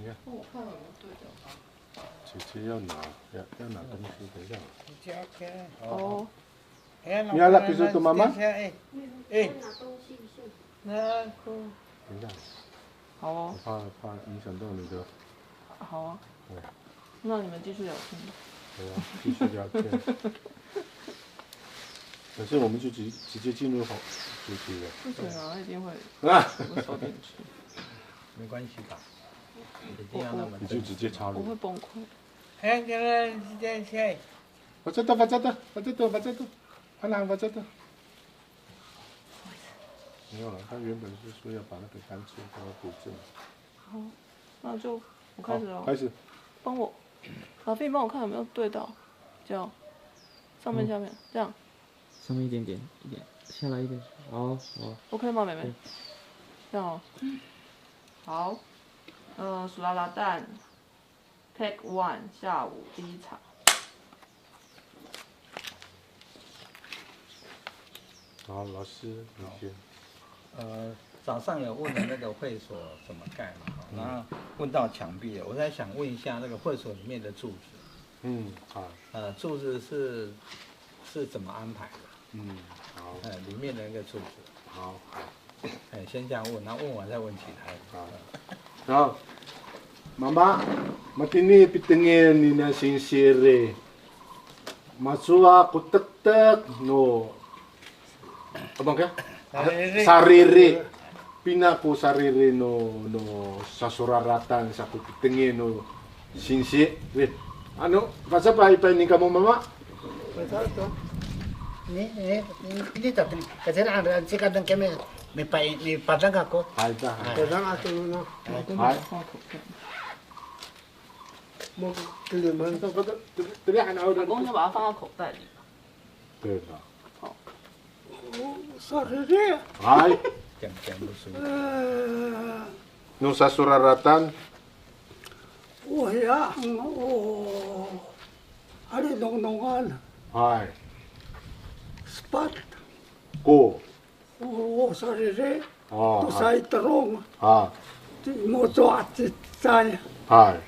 你看。我看有没有对的。姐姐要拿东西，等一下。哦。你要拿笔说给妈妈。哎，那个。等一下。好哦。怕影响到你的。好啊。那你们继续聊天。对啊，继续聊天。可是我们就直接进入主题了。不行啊，一定会手点去。没关系吧？一定要那么。你就直接插入。我会崩溃。哎，这个是。把这都，快拿把这都。没有了，他原本是说要把那个干脆给它补正。好，那就我开始了。开始。帮我，老费，帮我看有没有对到，这样，上面下面这样。上面一点，下来一点。好。OK 吗，妹妹？这样哦。好。鼠拉拉蛋 ，Take One， 下午第一场。好，老师，你先。早上有问了那个会所怎么盖嘛，然后问到墙壁了，我在想问一下那个会所里面的柱子。好。柱子是怎么安排的？好。里面的那个柱子。好。先这样问，然后问完再问其他。好。然后，妈妈，matini pitengin ni na sincere. Masua kutek no. Abang ka? Sariri. Pinaku sariri no sasuraratan sa pitengin no sincere. Ano? Basta pa ipainin ka mo mama? Betul. Ini tapi kasi ada sikadang kami may padang ako. Ay ta. Padang ako no. Ay. Mo kiliman to ko teriak na udah. 老公就把它放到口袋里。对的。好。Sarili. Ay. Diam musuh. No sasuraratan. Oh ya. Oh. Ada nong-nongan. Ay. Spot. Ko. Oh, sarili. Oh. To sai terong. Mo to at sai. Ay.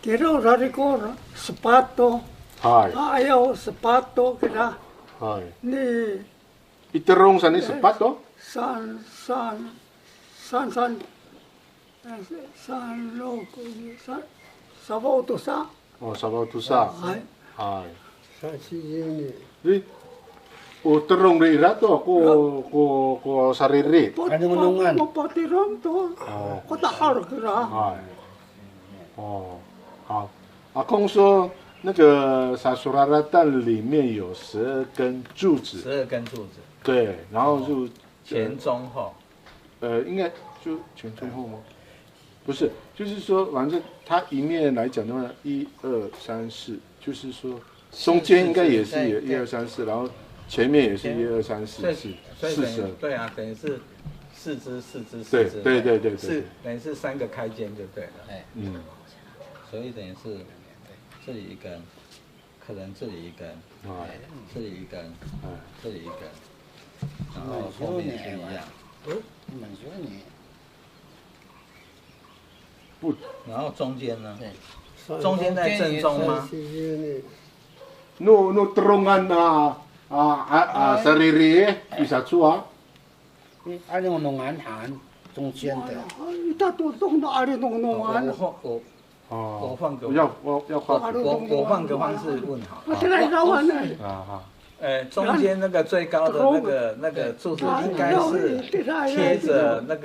Kira rari ko sapato. Ay. Ayaw sapato kira. Ay. Ni Iterong sa ni sapato? san loko san sabaw to sa. Oh, sabaw to sa. Ay. Ay. Sa siyeni. Di. O terong ri irato ko sariri. Ano manungan? Papatirong to. Ko tahar kira. Ay. Oh. 好。空说那个萨苏拉拉蛋里面有12根柱子。12根柱子。对，然后就前中后。应该就前中后吗？不是，就是说，反正它一面来讲的话，1、2、3、4，就是说中间应该也是有1、2、3、4，然后前面也是1、2、3、4，是40。对啊，等于是4只。对，是等于是3个开间就对了。所以等于是这里一根，可能这里一根，这里一根，这里一根，然后后面是一样。不，然后中间呢？中间在正中吗？No terongan sariri bisa cua。ada nongan han 中间的。他都动到阿里弄完了。我换个，我换个方式问好。我现在搞完了。中间那个最高的那个柱子应该是贴着那个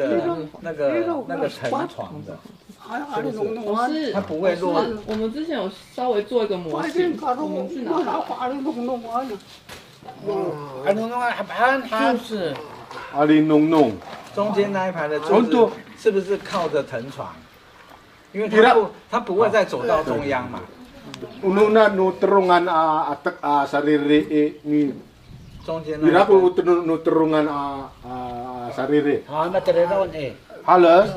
藤床的。不是，它不会落。我们之前有稍微做一个模型，我们去拿。就是阿里弄。中间那一排的柱子是不是靠着藤床？因为它不会再走到中央嘛。Ununa no terungan atak sariri ni 中间 ira ko no terungan sariri. Material ni. Halos.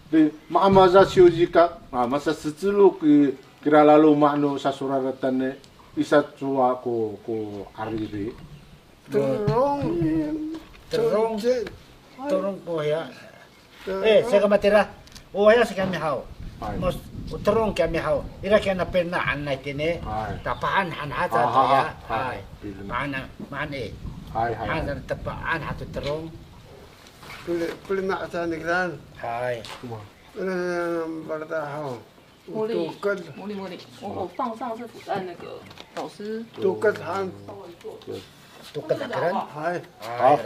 Di maamaza siujika masa setilu kira lalu makno sasuraratan ni isa cua ko ariri. Terung oh ya. Saya ke material. Oh ya saya kami hau. Mas utrong kami hau. Ira kena pernah anai tini. Tapahan han hata ya. Hai. Mana eh. Hai. Ana tapaan hatu terong. Pilih nak sana negran. Hai. Berada hau. 茉莉，我放上是辅在那个老师 Tukat han. 都跟他人。 Hai. 好。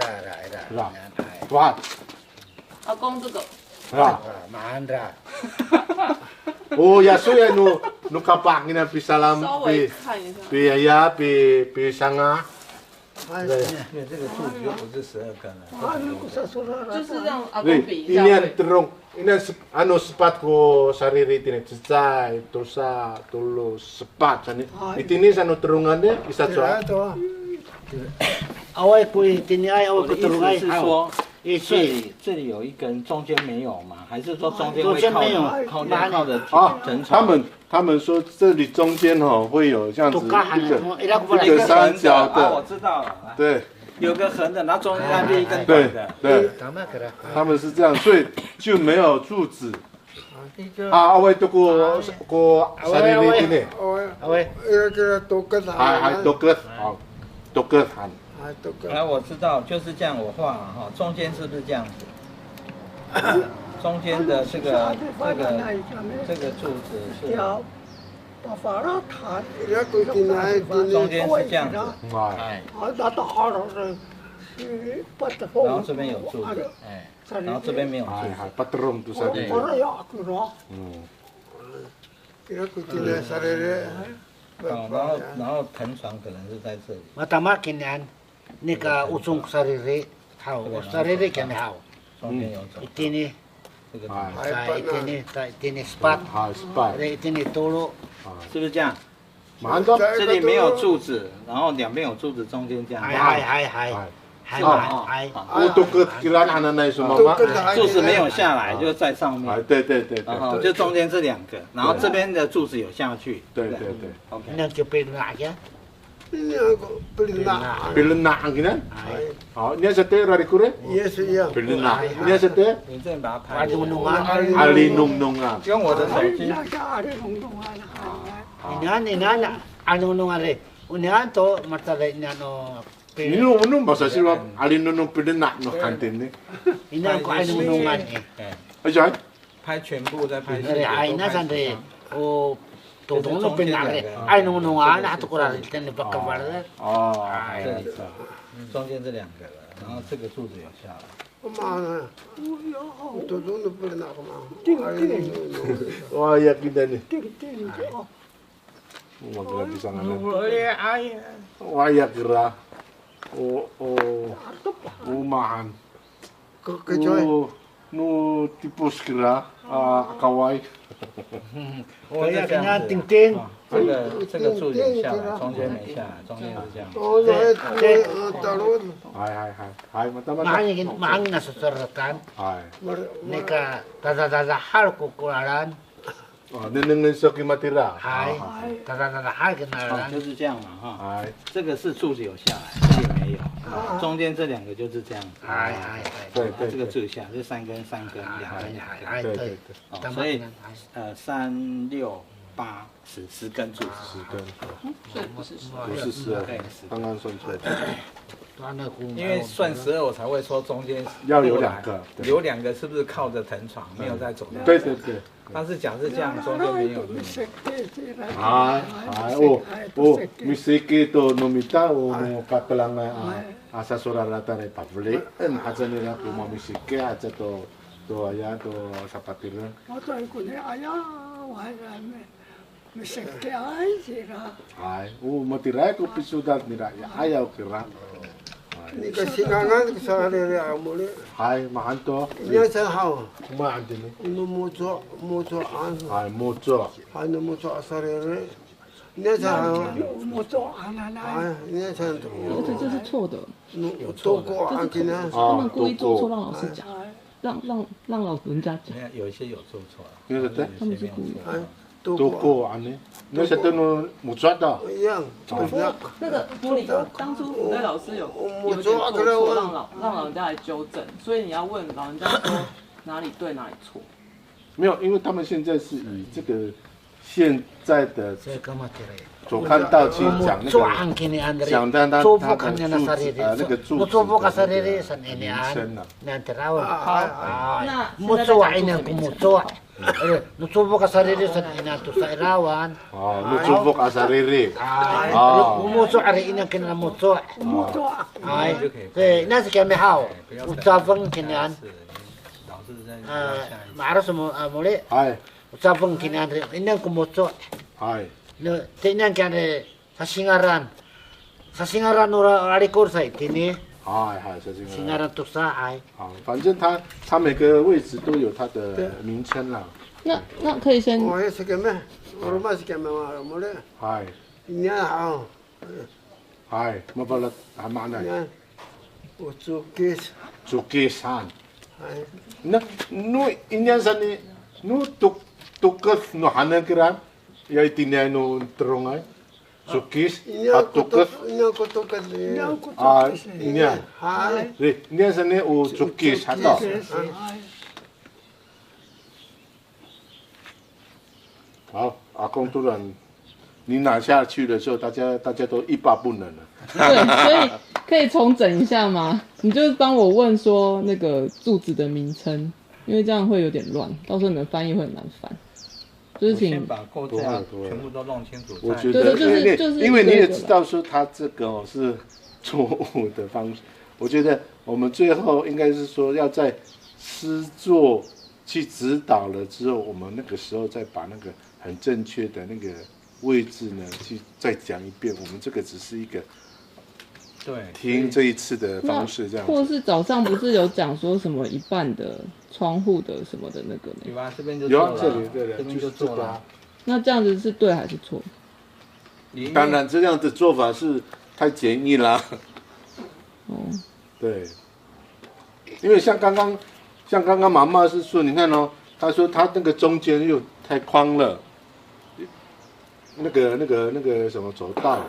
哇，阿公这个，是吧？ Mahandra. Oh, ya so ya no kapak ni na pisalam 稍微看一下。 pi aya pi sanga. 因为这个柱子又不是12根了。就是让阿公比一下。 Ini terong. Ini ano sepat ko sariri tini cicay, dosa, tulo, sepat. Itini sa no terungannya isa soa. Awai kui tini ai awai 我的 ku 意 terung 思 ai. 是说，这里有一根，中间没有吗？还是说中间会靠着整床？他们说这里中间会有这样子一个三角我的，知道了。对有个横的，然后中间那边一根短的。对，他们是这样，所以就没有柱子。啊，away tu ko sarili ini. Awai. Kira tukat han. Hai doket, doket han. 来，我知道，就是这样，我画了哈，中间是不是这样子？中间的这个柱子是， Ya ku tinai 中 tini. 间是这样子， Hai. 哎，然后这边有柱子，哎，然后这边没有柱 Hai, 子 hai, patrong tu sarili. Kira ku tinai sarere. 然后藤床可能是在这里， Matama kinyan. Nika usung sariri. Hau. Sariri kami hau. 中间有走 Itini. 这个， Sa itini spot. Hai, sepat. Itini tolo. 是不是这样？ Mantap. 这里没有柱子，然后两边有柱子，中间这样。 Hai. Hai. Hai. Hai. Oh, doket kiraan hananay sumama. 柱子没有下来，就在上面。 Hai, 对。然后就中间这两个，然后这边的柱子有下去。对。 OK。 Nang kipil na kya. Ini aku pilih nak. Pilena ang ginan. Oh, niya sa te rari kure. Yes, ya. Pilena. Niya sa te 你这边把它拍。 Nungan. alinong nungan. 用我的手机。 Inan. Ano nung are? Unahan to matala inano. Minum basa sila alinong pilena no kantin ni. Inan ko ano nungan eh. 哎， Ajay. 拍全部再拍。 Dari ay na sandre. O totong no pinare. Ay nung nungan ato ko rin tin pagkabarda. 哦，这里是，中间这两个了，然后这个柱子有下来。 Mana? Itu tu pilih nak kemana? wah ya kita ni. Magla bisa ngana. Wah ya kira. Umahan. Kecoy. No tipos kira kawai. 我要跟他顶顶。这个柱子有下来，中间没下来，中间是这样。 Oh, tarun. Hai, mata. Maangin na sa saratan. Hai. Nika tadadahal ko kuraran. Oh, neneng so kimatira. Hai. Tadadahal 哦， kinaran. 就是这样嘛哈。 Hai. 这个是柱子有下来，这里没有，中间这两个就是这样。 Hai. 对这个柱下，这三根，两根，Hai. 对对。哦，所以3、6、8、10根柱子。 10根。所以不是10。不是12，刚刚算错。因为算12，我才会说中间要有两个，有两个是不是靠着藤床，没有在走？对。但是假设这样，中间没有。Hai, misiki to nomita o kapelanga asa sorarata ne pavle en haja ni la kuma misiki aja to aya to sapatira. Hai, matirai ko pisudat ni ra ya ayaw kira. Ni kasi nangan sarere amule. Hai, mahanto. Ini saya hau. Kuma andini. Ini mojo an. Hai, mojo. Hai, ini mojo sarere. Ini saya hau. Ini saya 而且这是错的， toko an kina. 他们故意做错，让老师讲，让老人家讲，有一些有做错了， Ni sa te? 他们是故意的。 Toko ani. Ni sa te no mutsada. Yang. 那个茉莉当初辅导老师有点做错，让老人家来纠正，所以你要问老人家说哪里对哪里错。没有，因为他们现在是以这个现在的所看到去讲那个讲他的那个柱子的名称啊。Nutubok ka sarili sa inato sa Irawan. Nutubok ka sarili. Umuso ari inang kinamutso. Ay, nasa kami hao. Utsapang kinyan. Maaras mo muli. Utsapang kinyan inang kumutso. No, tingnan kaya sa singaran. Sa singaran ora ari kursay tini. singaran tuksa ai。反正它每个位置都有它的名称啦。那可以先。我也是干嘛？我嘛是干嘛嘛？没嘞。係。你好。係，冇辦法，係嘛呢？我做雞。做雞山。係。那ini san ni tukas no hanakiran ya itinay no terong ay sukis at tukas inya inya san ni o sukis hato 好，阿公突然你拿下去的时候，大家都一发不能了。对，所以可以重整一下吗？你就帮我问说那个柱子的名称，因为这样会有点乱，到时候你们翻译会很难翻。就是请先把构架全部都弄清楚。我觉得就是因为你也知道说他这个是错误的方式，我觉得我们最后应该是说要在诗作去指导了之后，我们那个时候再把那个很正确的那个位置呢，去再讲一遍。我们这个只是一个对听这一次的方式这样子。或是早上不是有讲说什么一半的窗户的什么的那个呢？有啊，这边就有啊，这里对这边就做了。那这样子是对还是错？当然，这样的做法是太简易啦。哦，对，因为像刚刚妈妈是说，你看哦，她说她那个中间又太宽了。那个什么走道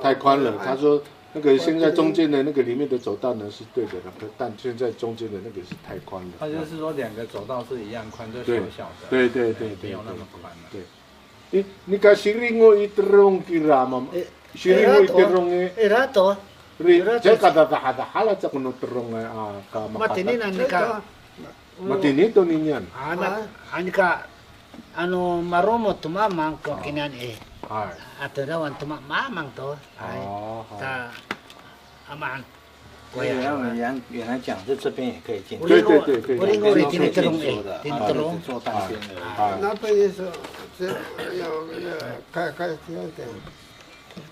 太宽了，他说那个现在中间的那个里面的走道呢是对的，但现在中间的那个是太宽了。他就是说两个走道是一样宽，就小小的。对，没有那么宽了。对，你看siringo iterong kirama, siringo iterong Irato. Jika ada halat sa kuno terong ka Matini na nika. Matini to ninyan. Anika ano marumo tumamang ko kinan ato daw ang tumamang to ta aman 我原来讲是这边也可以进去，对，我另外进去的，做半边的。那边也是这要开这样的。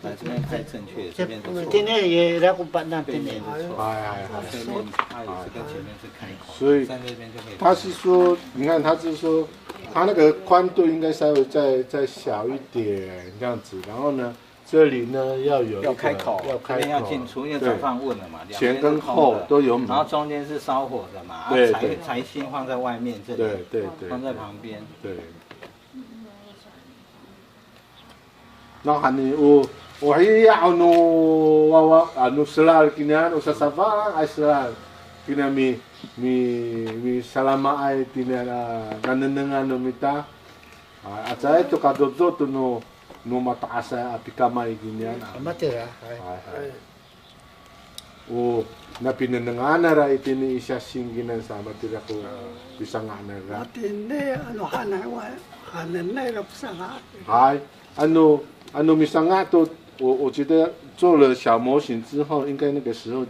这边太正确，这边是错。今天也来过办那边的。这边它也是跟前面是开口，所以在那边就可以。他是说，你看他是说，他那个宽度应该稍微再小一点这样子，然后呢，这里呢要开口，这边要进出，因为早上问了嘛，前跟后都有门，然后中间是烧火的嘛，对，柴薪放在外面这里，对，放在旁边，对。那还你我还要anu selal kina anu sasava ay selal kina mi salama ay tina nanenengan no mita at sa ito kadodot no mataas ay apikamay ganyan. Matira. O na pinanangana ra itini isa singinan sa matira ko bisang ana ra. Matindi ano hanay ra sa Ay ano misanga to 我觉得做了小模型之后，应该那个时候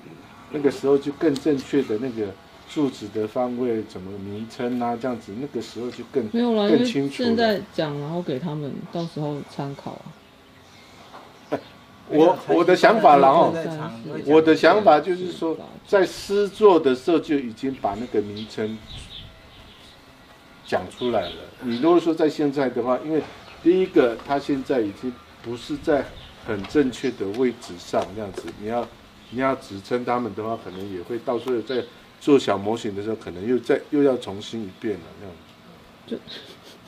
就更正确的那个柱子的方位怎么名称啊，这样子那个时候就更没有啦，更清楚了。现在讲，然后给他们到时候参考啊。我的想法，然后我的想法就是说，在诗作的时候就已经把那个名称讲出来了。你如果说在现在的话，因为第一个，它现在已经不是在很正确的位置上，这样子，你要指称他们的话，可能也会到时候在做小模型的时候，可能又要重新一遍了，这样子。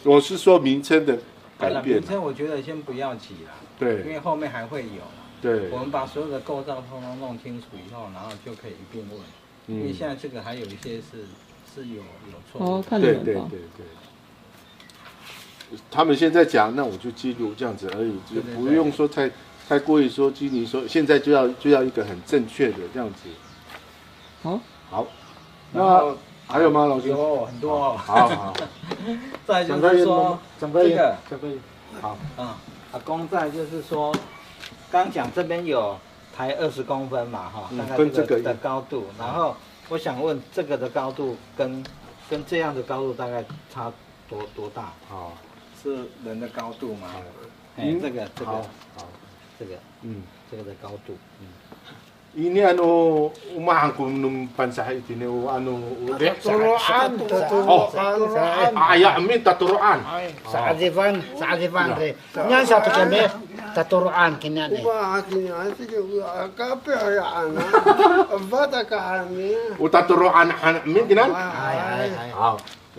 我是说名称的改变。名称我觉得先不要急啦，对，因为后面还会有。对，我们把所有的构造通通弄清楚以后，然后就可以一并问。因为现在这个还有一些是有错。哦，看你们吧。对。他们现在讲，那我就记录这样子而已，就不用说太过于说基尼说现在就要一个很正确的这样子。好，那还有吗，老师？有很多哦。好。再就是说这个，好，阿公再就是说，刚讲这边有抬20公分嘛，哈，大概这个的高度，然后我想问这个的高度跟这样的高度大概差多大？好，是人的高度吗？这个，这个的高度，Ini umah aku pansah itu ni Taturuan. Ayah amin taturuan. Saadivan re. Nya satu kami taturuan kini ni. Wah, kini asyik kape ayaan. Bata kami. Taturuan amin kinan? Ay.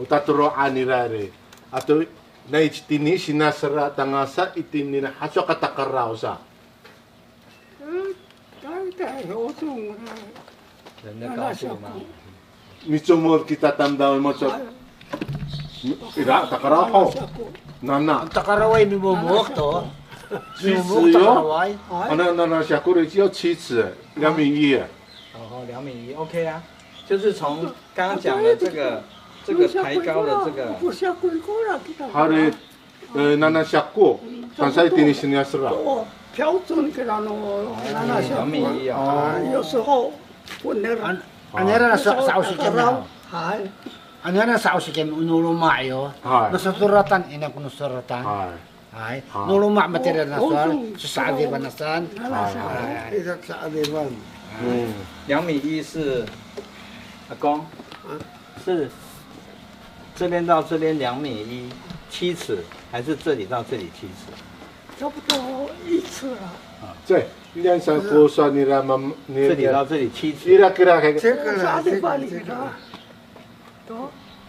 Taturuan irare. Atau nai tini sinasara tangasa itini na haswa katakarau sa. 人的高度吗？Micomor kita tamdaw mo sa ira takaraw nana takaraway mi bubuk to 7尺哟，那小姑的要7尺，2.1米。哦，2.1米，OK 啊，就是从刚刚讲的这个抬高的这个。他的那小姑，但是一定是你要是啦。标准给他弄2.1米哦。有时候不能。Anera sausi kami. Anera sausi kami unuluma yo. Nasuratan ina kuno suratan. Hai. Nuluma material nasal saadi banasan. Hai. Saadi ban. 2.1米是阿公，是这边到这边2.1米，7尺，还是这里到这里7尺？差不多1尺了。对。Yang saya kosa ni ramam ni. 这里到这里7尺。Kira-kira kayak. 这个啥地方里的？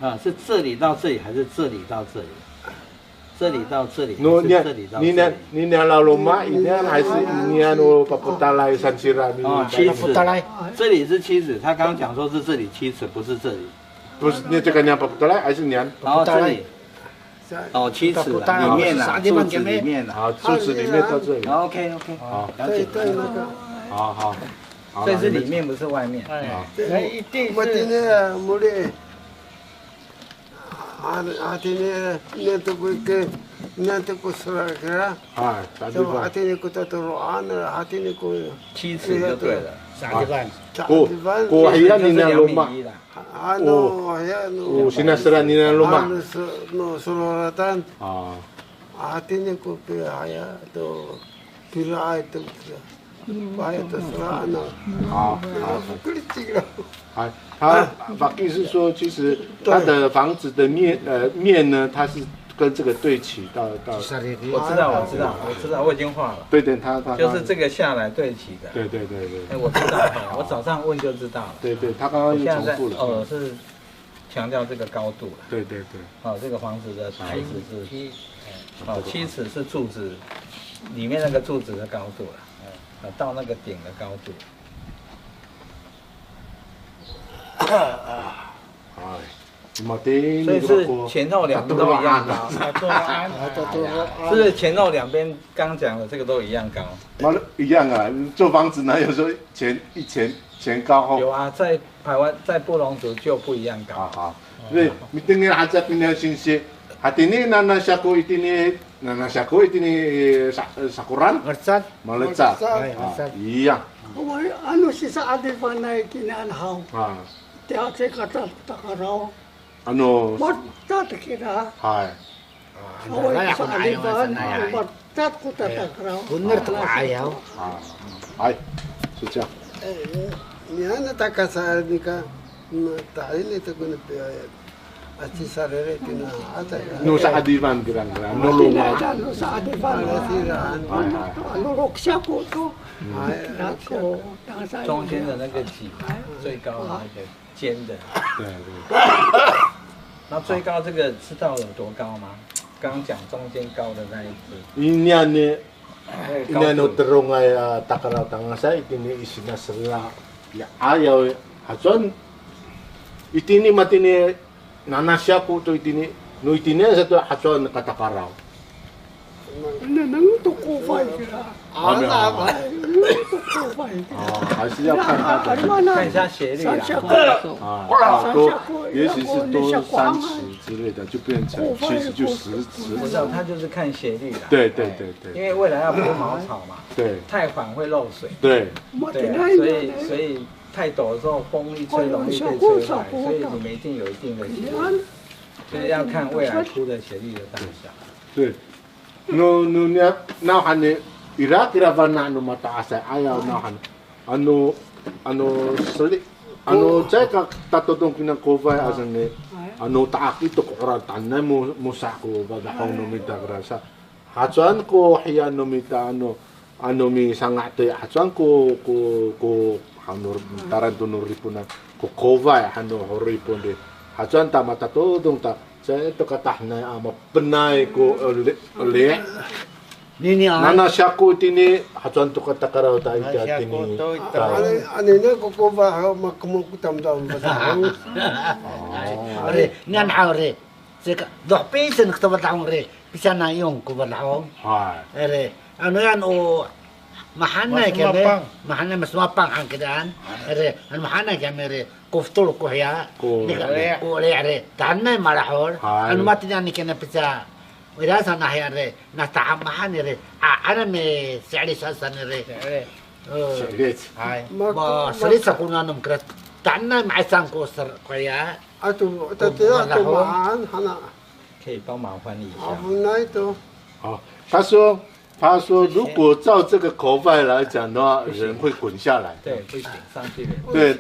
啊，是这里到这里还是这里到这里？这里到这里。No, 这里到这里。你老rumah ini还是ini anu paputalai sansira ni. 哦，7尺。这里是7尺，他刚刚讲说是这里7尺，不是这里。不是，你这个娘paputalai还是娘？然后这里。哦，7尺里面啊，柱子里面啊，好，柱子里面到这里。OK，好，了解。好。这是里面，不是外面。那一定是。我今天没得。Artinya nanti ku serah-serah. Artinya ku taturuan, artinya ku. 7尺就对了。Saadivan. Ku ayan ni na luma. Ano sinasara ni na luma. No suratan. Artinya ku kaya to kira itu. Kaya to serah ano. Kritik lah. 他法意是说，其实他的房子的面呢，它是跟这个对齐到。我知道，我已经画了。对，他就是这个下来对齐的。对。哎，我知道，我早上问就知道了。对，他刚刚又重复了。哦，是强调这个高度了。对。哦，这个房子的台子是7尺是柱子里面那个柱子的高度了，到那个顶的高度。所以是前后两边都一样高，是前后两边刚讲的这个都一样高。一样啊，做房子哪有说前高后？有啊，在台湾在布隆族就不一样高。好，对，你等你还在边那新鲜，还等你那saku ini sakuran， melezat， 一样。我anu sisa adivan na kinanhaw. Tiyak si kata takaraw. Ano? Batat kira. Hai. Away sa adivan, batat ko tatakaraw. Bener tuh ayaw. Hai, sudah. Yan natakasa ni ka. Tayo nito ko na piyayat. At si sarere kina ata. No sa adivan kira-kira. No luma. No sa adivan. Nurok siya ko to. 中间的那个脊，最高的那个尖的。对。那最高这个知道有多高吗？刚刚讲中间高的那一只。Ini anu terung ay takaraw tangasa itini isinasala. Ya ayaw hason. Itini matini nanasya ko to itini no itine sa to hatson katakaraw. Nang toko fai kira. 还是要看他的，看一下斜率啦。多，也许是多3尺之类的，就变成其实就10。不知道，他就是看斜率啦。对。因为未来要铺茅草嘛。对。太缓会漏水。对。对，所以太陡的时候风一吹容易被吹坏，所以你们一定有一定的斜率，所以要看未来铺的斜率的大小。对。No hane ira vana no mataasa ayaw na han ano sali jaka tatotong kinakova asane taaki to kora tanay mo sako ba hong no mitagrasa hatsuan ko hiya no mita ano mi sangate hatsuan ko hanor taranto no ripuna ko kova hano horipon de hatsuan ta matatodong ta saya to katahna ama penai ko le Nini Nana siyaku tini hatsuan to katakaraw tayo tini. Ano na ko ba makumukutam daw ba daw? Re ngan re. Seka do pisen ko ba daw re. Bisa na yung ko ba daw. Re ano yan o mahana kami. Mahana mas mapang ang kedaan. Re an mahana kami re. Kuftul ko ya. Ko re. Tanay malahor. Ano mati ni kana pisa. وإذا أنا هيري نتعمل هنري أنا مسعري سنري سعريت هاي ما سريت كنا نمكرت تعنا مع سانكو سر قيا أتو تتيا معان هنا 可以帮忙翻译一下。那都好，他说如果照这个口法来讲的话，人会滚下来。对，会顶上去的。对，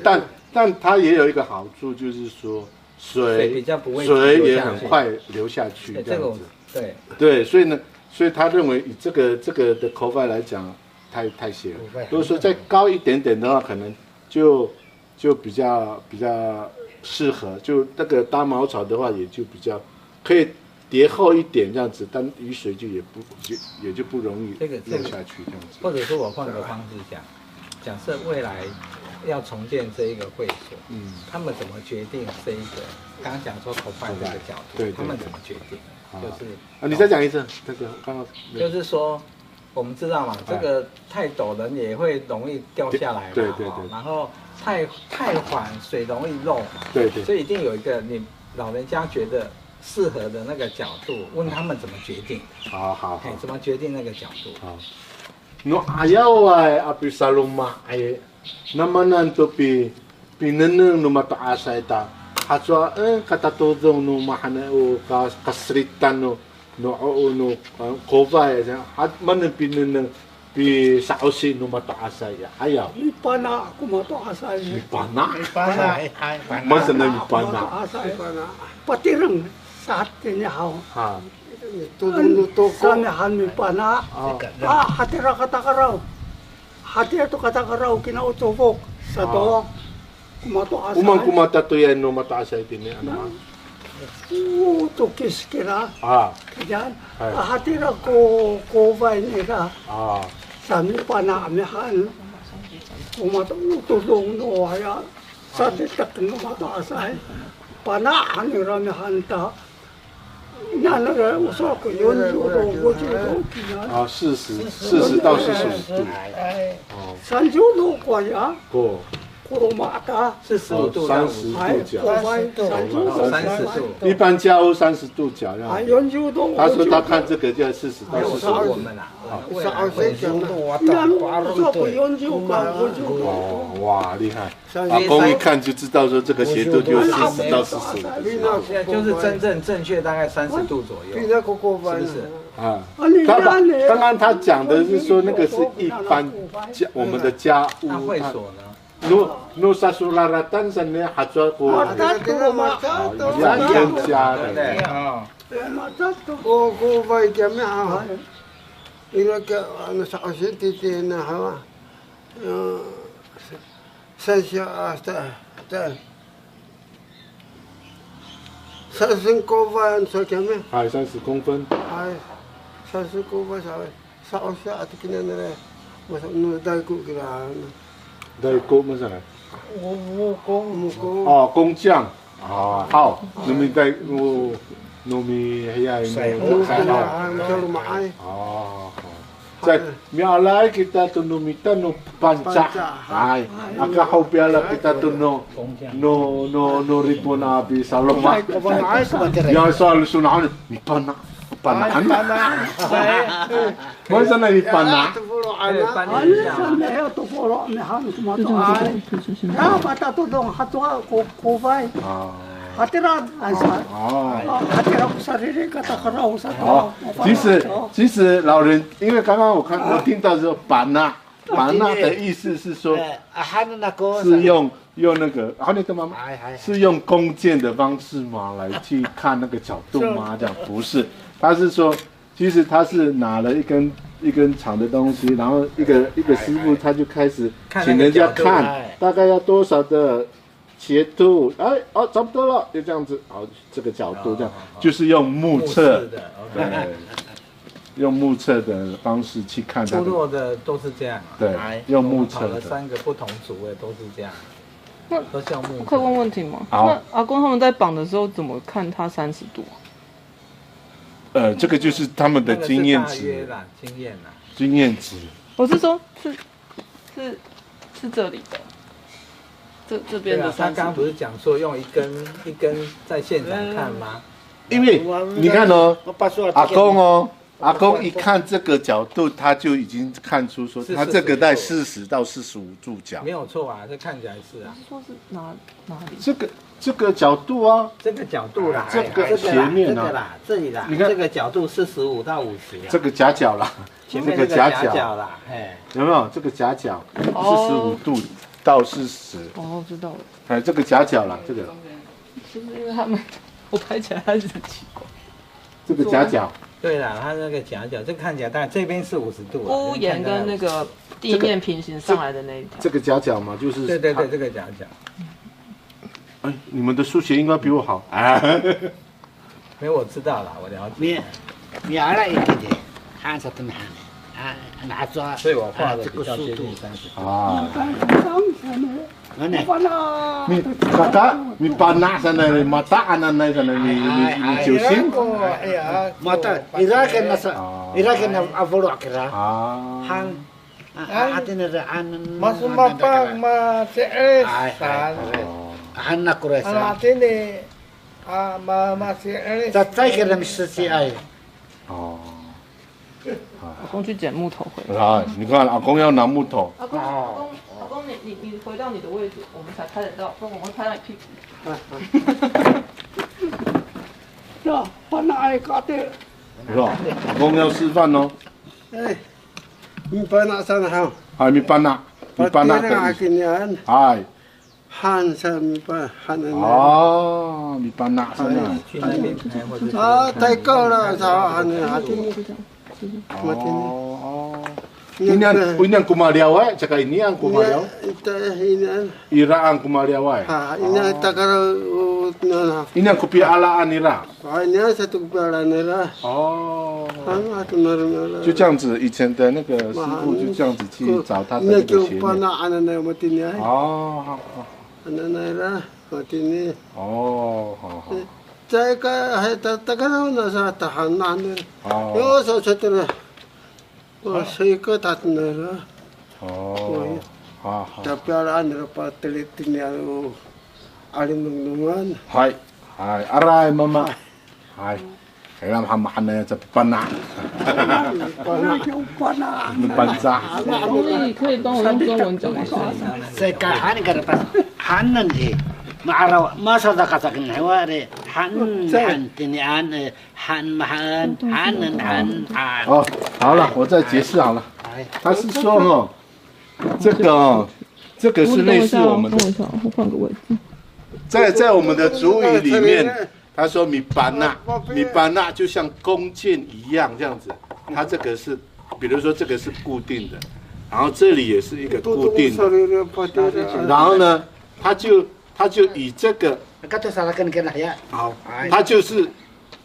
但它也有一个好处，就是说水也很快流下去，这样子。对，所以他认为以这个的口法来讲，太斜了。如果说再高一点点的话，可能就比较适合。就那个搭茅草的话，也就比较可以叠厚一点这样子，但雨水就也就不容易流下去这样子。或者说我换个方式讲，假设未来要重建这一个会所，他们怎么决定这一个？刚刚讲说口法这个角度，他们怎么决定？就是你再讲一次，这个刚刚就是说，我们知道嘛，这个太陡人也会容易掉下来嘛，对，然后太缓水容易漏嘛，对，所以一定有一个你老人家觉得适合的那个角度，问他们怎么决定。好，怎么决定那个角度？好，no ayaw ay api saluma ay namanan to pineneng no mataasa ita. Hatwa katatodong no mahana o kasritan no kova ya hat man pineneng pi sausi no mataasa ya ayaw. Ipana ako mataasa ya. Ipana. Masa na ipana. Patirang sa atin niya ho. Tulong to ko. Sanahan mi pana. Hatira katakaraw. Hatira to katakaraw kinautubok sa to. Kumata to yan no mataasa itin ano. Tukis kira. Kaya hatira ko vai nila. Sami pana amihan. Kumatulong no haya. Sa titak no mataasa. Pana anira mihanta. 40到45度。30度过呀。过。是15度到50度角。一般家屋30度角。他说他看这个就40到45度。我们啊，哇，厉害！阿公一看就知道说这个斜度就40到45度。现在就是真正正确大概30度左右，是不是？刚刚他讲的是说那个是一般我们的家屋。那会所呢？no sa sularatan sa niya hatwa ko. Yan siya. Ko vai kami ha. Ila ka ano sa kasi titina ha. Sasya hasta. Sasin ko vai an sa kami. 30公分。30ko vai sa osya at kinanere. Mas no dai ko kira. 对，工么子来？哦，工匠。好，你们在糯米係啊，哦。在苗来kita tunu mita no panca, ay, aka hobiala kita tunu no ripona bi saloma. Yang soal sunahan mi pana, pana. Masa na mi pana? to polo ne han kuma to ai. Ya mata to dong hatwa ko vai. Hatiran asa. hatiran sarili katakarau sa to. 其实老人，因为刚刚我听到说板呐的意思是说，是用那个，好，你的妈妈是用弓箭的方式吗？来去看那个角度吗？这样不是，他是说，其实他是拿了一根长的东西，然后一个师傅他就开始请人家看大概要多少的斜度，哎哦差不多了，就这样子，好，这个角度这样，就是用目测的，对。用目测的方式去看它。部落的都是这样、啊。对，用目测的。跑了3个不同组位都是这样。都像目测。可以问问题吗？那阿公他们在绑的时候怎么看他30度？这个就是他们的经验值。经验值。我是说，是这里的。这边的30度。他刚刚不是讲说用一根在现场看吗？因为你看哦，阿公一看这个角度，他就已经看出说，他这个在40到45度角，没有错啊，这看起来是啊。说是哪里？这个角度啊，这个角度啦，这个斜面啊，这里啦，你看这个角度45到50，这个夹角啦，前面这个夹角啦，有没有这个夹角45度到40？哦，知道了。哎，这个夹角啦，这个。就是因为他们，我拍起来还是很奇怪。这个夹角。对啦，它那个夹角，这看起来，但这边是50度。屋檐跟那个地面平行上来的那一条。这个夹角嘛，就是。对，这个夹角。哎，你们的数学应该比我好啊。没有，我知道了，我了解。你阿拉一点点，看啥都没看，拿抓。所以我画的比较接近30度。啊。Mi kakak, mi panas sana ni mata anan na sana ni Josin. Mata, irakan na avolo akira. Han, atin na anan. Masumapang masiis. Han na kuresa. Atin ni masiis. Tatay ka na misasi ay. 阿公去捡木头回来。啊，你看阿公要拿木头。阿公，你回到你的位置，我们才拍得到，不然我会拍到你屁股。呀，放那爱搞的。是吧？阿公要示范哦。哎，你搬那上好。哎，你搬那。哎。汉山米搬汉人。哦，你搬那上来。去那边拍或者。啊，太高了，啥汉人阿丁。Ini ang kumaliaway, tsaka ini ang kumaliaw. Ira ang kumaliaway. Ini ang kupialaan nila. satu kupialaan nila. 哦。就这样子，以前的那个师傅就这样子去找他的那个鞋面。哦，好。哦，好。Jika heta takana na sa tahanan. Yo so chetera. Saya ke tatna. Oh. Ha ha. Tapi alaan na pa telitin ya alim nungan. Hai. Hai, aray mama. Hai. Kaya mahamahan na yan sa pana. Pansa. 可以帮我用中文讲一下。Sekarang kan hanan eh. Maaraw, masada katakin hawari, han tinian, han mahan, han。哦，好了，我再解释好了。他是说哦，这个是类似我们的。等我一下，我换个位置。在我们的族语里面，他说米班纳就像弓箭一样这样子。他这个是，比如说这个是固定的，然后这里也是一个固定的，然后呢，他就以这个，好，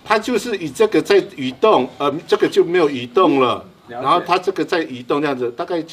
他就是以这个在移动，这个就没有移动了，然后他这个在移动这样子，大概。